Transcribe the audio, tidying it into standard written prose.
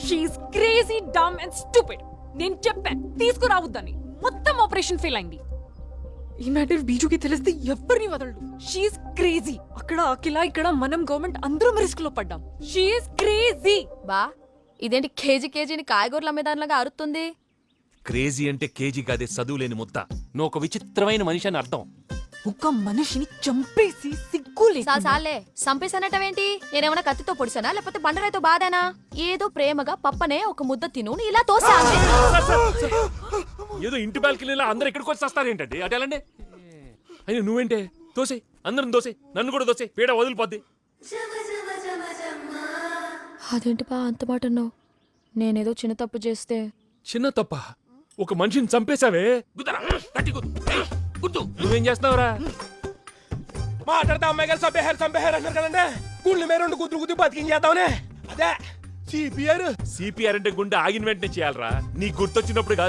She is crazy dumb and stupid. నేను చెప్పా తీసుకురావద్దని, మొత్తం ఆపరేషన్ ఫెయిల్ అయింది. ఈ మ్యాటర్ బీజుకి తెలిస్తే ఎవరిని వదలడు. She's crazy. అక్కడ అఖిల, ఇక్కడ మనం గవర్నమెంట్ అందరం రిస్క్ లో పడ్డాం. She's crazy. బా ఇదేంటి కేజీని కాయగూరల అమ్మేదానిలాగా అరుతుంది? క్రేజీ అంటే కేజీ కాదే, చదువులేని ముద్ద. నువ్వు ఒక విచిత్రమైన మనిషి అని అర్థం. ఒక మనిషిని చంపేసి సిగ్గులే. సాలే సంపేసనటవేంటి? నేనేమన్నా కత్తితో పొడిసానా లేకపోతే బండరాయితో బాధానా? ఏదో ప్రేమగా పప్పనే ఒక ముద్ద తిను ఇలా తోసా. ఏదో ఇంటి బాల్కనీలో అందరు ఇక్కడికి వచ్చి వస్తారేంటండి? అటేలండి. అయినా నువ్వేంటే దోసే, అందరం దోసే, నన్ను కూడా దోసే, పీడ వదిలిపోద్ది. అదేంటి బా అంత మాట అన్నావు? నేనేదో చిన్న తప్పు చేస్తే. చిన్న తప్ప? ఒక మనిషిని చంపేశావే. గుద్దరా, గట్టి గుద్దు. ఏయ్, గుద్దు. నువ్వేం చేస్తున్నావురా? మాట్లాడితే అమ్మాయి గారు చంపేహారు అన్నారు కదండి. గుళ్ళు మీద 2 గుద్దులు గుద్దు బతికించేద్దామనే. అదే సిపిఆర్ అంటే గుండె ఆగిన వెంటనే చేయాలరా, నీ గుర్తొచ్చినప్పుడు కాదు.